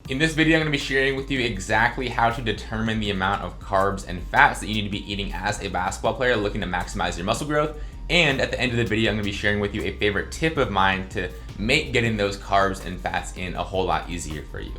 In this video, I'm going to be sharing with you exactly how to determine the amount of carbs and fats that you need to be eating as a basketball player looking to maximize your muscle growth. And at the end of the video, I'm going to be sharing with you a favorite tip of mine to make getting those carbs and fats in a whole lot easier for you.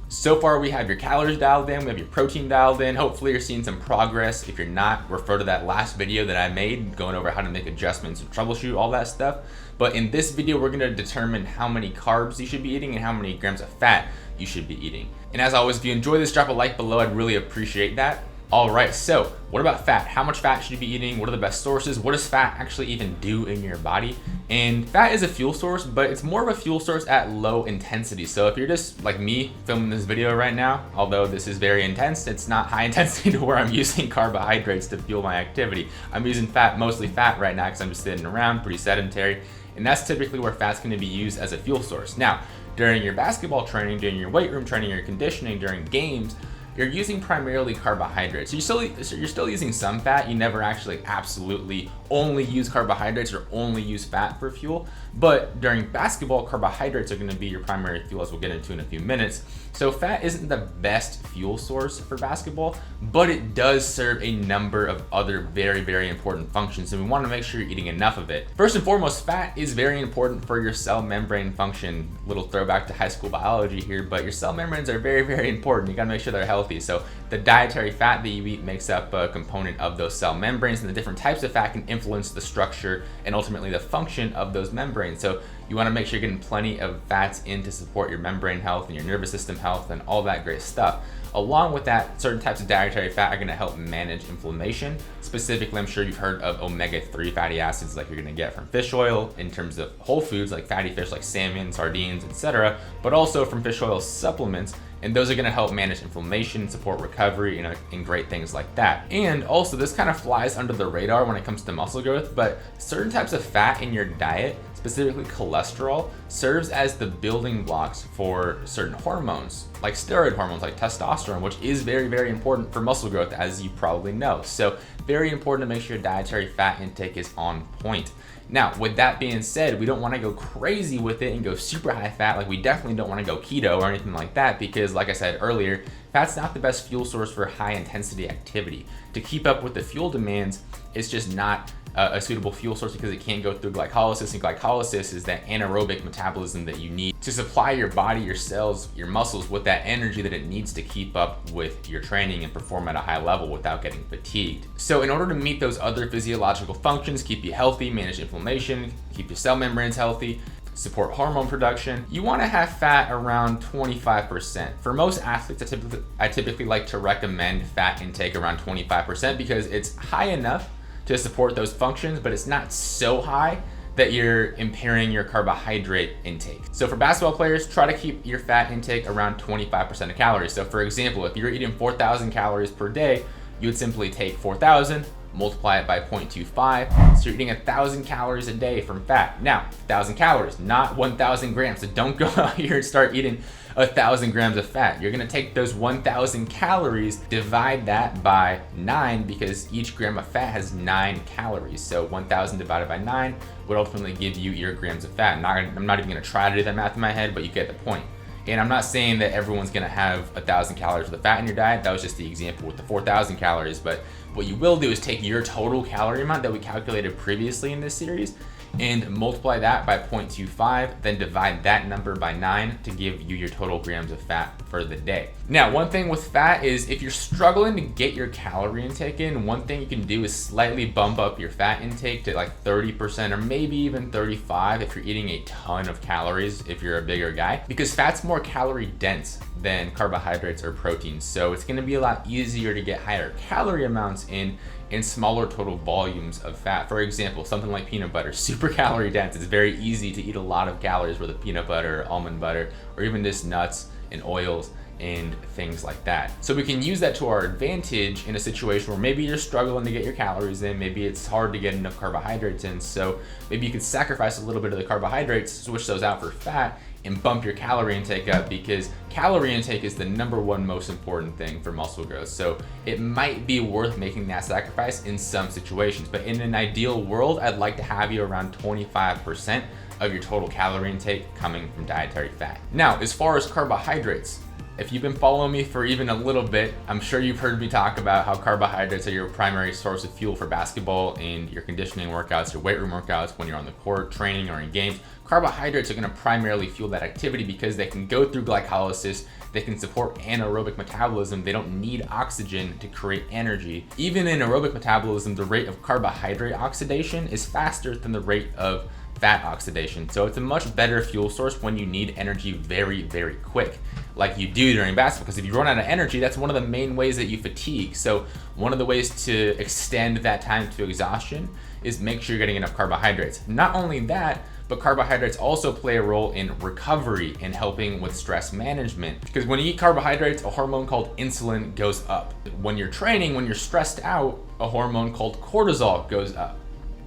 So far, we have your calories dialed in, we have your protein dialed in. Hopefully you're seeing some progress. If you're not, refer to that last video that I made going over how to make adjustments and troubleshoot all that stuff. But in this video, we're gonna determine how many carbs you should be eating and how many grams of fat you should be eating. And as always, if you enjoy this, drop a like below. I'd really appreciate that. All right, so what about fat? How much fat should you be eating? What are the best sources? What does fat actually even do in your body? And fat is a fuel source, but it's more of a fuel source at low intensity. So if you're just like me filming this video right now, although this is very intense, it's not high intensity to where I'm using carbohydrates to fuel my activity. I'm using fat, mostly fat right now because I'm just sitting around, pretty sedentary. And that's typically where fat's gonna be used as a fuel source. Now, during your basketball training, during your weight room training, your conditioning, during games, you're using primarily carbohydrates. So you're still using some fat. You never actually absolutely only use carbohydrates or only use fat for fuel. But during basketball, carbohydrates are gonna be your primary fuel, as we'll get into in a few minutes. So fat isn't the best fuel source for basketball, but it does serve a number of other very, very important functions, and we wanna make sure you're eating enough of it. First and foremost, fat is very important for your cell membrane function. Little throwback to high school biology here, but your cell membranes are very, very important. You gotta make sure they're healthy. So the dietary fat that you eat makes up a component of those cell membranes, and the different types of fat can influence the structure and ultimately the function of those membranes. So you want to make sure you're getting plenty of fats in to support your membrane health and your nervous system health and all that great stuff. Along with that, certain types of dietary fat are going to help manage inflammation. Specifically, I'm sure you've heard of omega-3 fatty acids like you're going to get from fish oil in terms of whole foods like fatty fish like salmon, sardines, etc., but also from fish oil supplements. And those are gonna help manage inflammation, support recovery, and great things like that. And also, this kind of flies under the radar when it comes to muscle growth, but certain types of fat in your diet, specifically cholesterol, serves as the building blocks for certain hormones, like steroid hormones, like testosterone, which is very, very important for muscle growth, as you probably know. So very important to make sure your dietary fat intake is on point. Now, with that being said, we don't want to go crazy with it and go super high fat. Like, we definitely don't want to go keto or anything like that because, like I said earlier, fat's not the best fuel source for high intensity activity. To keep up with the fuel demands, it's just not a suitable fuel source because it can't go through glycolysis, and glycolysis is that anaerobic metabolism that you need to supply your body, your cells, your muscles with that energy that it needs to keep up with your training and perform at a high level without getting fatigued. So in order to meet those other physiological functions, keep you healthy, manage inflammation, keep your cell membranes healthy, support hormone production, you want to have fat around 25%. For most athletes, I typically like to recommend fat intake around 25% because it's high enough to support those functions, but it's not so high that you're impairing your carbohydrate intake. So for basketball players, try to keep your fat intake around 25% of calories. So for example, if you're eating 4,000 calories per day, you would simply take 4,000, multiply it by 0.25, so you're eating 1,000 calories a day from fat. Now, 1,000 calories, not 1,000 grams, so don't go out here and start eating 1,000 grams of fat. You're gonna take those 1,000 calories, divide that by 9 because each gram of fat has 9 calories. So 1,000 divided by 9 would ultimately give you your grams of fat. I'm not even gonna try to do that math in my head, but you get the point. And I'm not saying that everyone's gonna have 1,000 calories of the fat in your diet. That was just the example with the 4,000 calories. But what you will do is take your total calorie amount that we calculated previously in this series and multiply that by 0.25, then divide that number by 9 to give you your total grams of fat for the day. Now, one thing with fat is if you're struggling to get your calorie intake in, one thing you can do is slightly bump up your fat intake to like 30% or maybe even 35% if you're eating a ton of calories, if you're a bigger guy, because fat's more calorie dense than carbohydrates or proteins. So it's gonna be a lot easier to get higher calorie amounts in smaller total volumes of fat. For example, something like peanut butter, super calorie dense. It's very easy to eat a lot of calories with a peanut butter, almond butter, or even just nuts and oils and things like that. So we can use that to our advantage in a situation where maybe you're struggling to get your calories in, maybe it's hard to get enough carbohydrates in, so maybe you could sacrifice a little bit of the carbohydrates, switch those out for fat, and bump your calorie intake up, because calorie intake is the #1 most important thing for muscle growth. So it might be worth making that sacrifice in some situations, but in an ideal world, I'd like to have you around 25% of your total calorie intake coming from dietary fat. Now, as far as carbohydrates, if you've been following me for even a little bit, I'm sure you've heard me talk about how carbohydrates are your primary source of fuel for basketball and your conditioning workouts, your weight room workouts, when you're on the court, training, or in games. Carbohydrates are going to primarily fuel that activity because they can go through glycolysis, they can support anaerobic metabolism, they don't need oxygen to create energy. Even in aerobic metabolism, the rate of carbohydrate oxidation is faster than the rate of fat oxidation. So it's a much better fuel source when you need energy very, very quick, like you do during basketball, because if you run out of energy, that's one of the main ways that you fatigue. So one of the ways to extend that time to exhaustion is make sure you're getting enough carbohydrates. Not only that, but carbohydrates also play a role in recovery and helping with stress management. Because when you eat carbohydrates, a hormone called insulin goes up. When you're training, when you're stressed out, a hormone called cortisol goes up.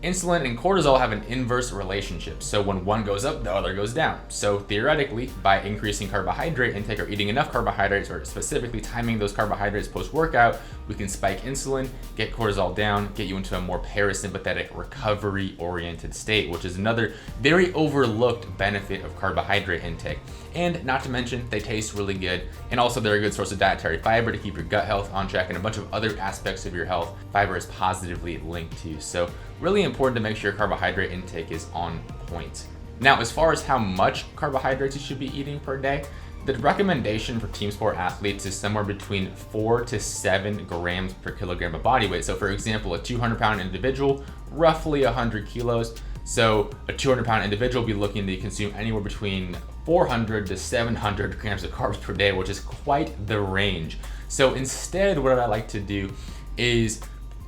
Insulin and cortisol have an inverse relationship. So when one goes up, the other goes down. So theoretically, by increasing carbohydrate intake or eating enough carbohydrates, or specifically timing those carbohydrates post-workout, we can spike insulin, get cortisol down, get you into a more parasympathetic, recovery-oriented state, which is another very overlooked benefit of carbohydrate intake. And not to mention, they taste really good. And also they're a good source of dietary fiber to keep your gut health on track and a bunch of other aspects of your health fiber is positively linked to. So really important to make sure your carbohydrate intake is on point. Now, as far as how much carbohydrates you should be eating per day, the recommendation for team sport athletes is somewhere between 4 to 7 grams per kilogram of body weight. So for example, a 200-pound individual, roughly 100 kilos. So a 200-pound individual will be looking to consume anywhere between 400 to 700 grams of carbs per day, which is quite the range. So instead, what I like to do is,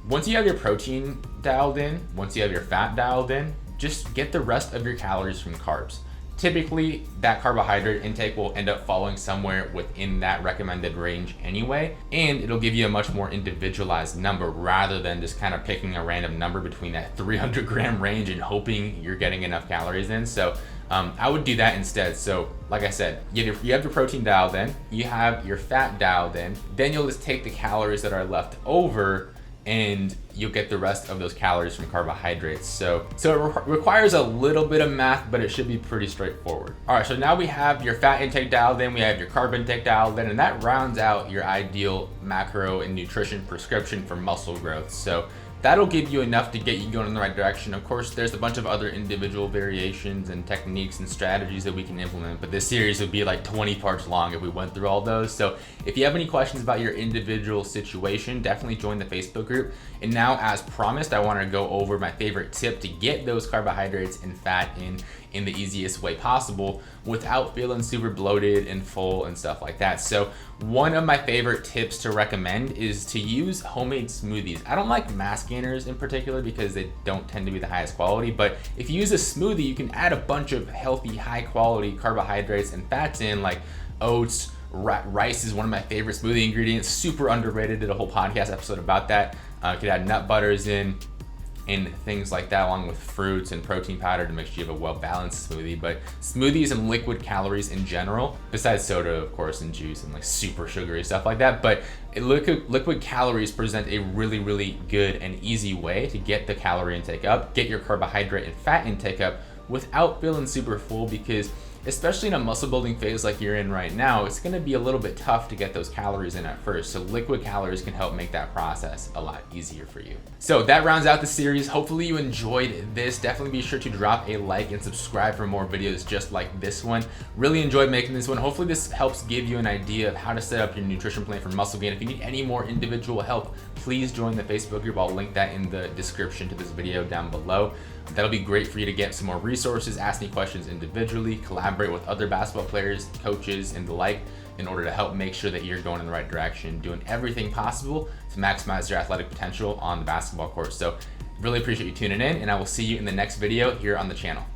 once you have your protein dialed in, once you have your fat dialed in, just get the rest of your calories from carbs. Typically, that carbohydrate intake will end up falling somewhere within that recommended range anyway, and it'll give you a much more individualized number rather than just kind of picking a random number between that 300 gram range and hoping you're getting enough calories in. So I would do that instead. So like I said, you have your protein dialed in, you have your fat dialed in, then you'll just take the calories that are left over and you'll get the rest of those calories from carbohydrates. So it requires a little bit of math, but it should be pretty straightforward. All right, so now we have your fat intake dialed in, we have your carb intake dialed in, and that rounds out your ideal macro and nutrition prescription for muscle growth. So that'll give you enough to get you going in the right direction. Of course, there's a bunch of other individual variations and techniques and strategies that we can implement, but this series would be like 20 parts long if we went through all those. So if you have any questions about your individual situation, definitely join the Facebook group. And now, as promised, I want to go over my favorite tip to get those carbohydrates and fat in the easiest way possible without feeling super bloated and full and stuff like that. So one of my favorite tips to recommend is to use homemade smoothies. I don't like mass gainers in particular because they don't tend to be the highest quality, but if you use a smoothie, you can add a bunch of healthy, high quality carbohydrates and fats in, like oats. Rice is one of my favorite smoothie ingredients, super underrated. Did a whole podcast episode about that. You could add nut butters in and things like that, along with fruits and protein powder to make sure you have a well-balanced smoothie. But smoothies and liquid calories in general, besides soda, of course, and juice and like super sugary stuff like that, but liquid calories present a really, really good and easy way to get the calorie intake up, get your carbohydrate and fat intake up without feeling super full, because especially in a muscle building phase like you're in right now, it's gonna be a little bit tough to get those calories in at first. So liquid calories can help make that process a lot easier for you. So that rounds out the series. Hopefully you enjoyed this. Definitely be sure to drop a like and subscribe for more videos just like this one. Really enjoyed making this one. Hopefully this helps give you an idea of how to set up your nutrition plan for muscle gain. If you need any more individual help, please join the Facebook group. I'll link that in the description to this video down below. That'll be great for you to get some more resources, ask me questions individually, collaborate with other basketball players, coaches, and the like in order to help make sure that you're going in the right direction, doing everything possible to maximize your athletic potential on the basketball court. So really appreciate you tuning in, and I will see you in the next video here on the channel.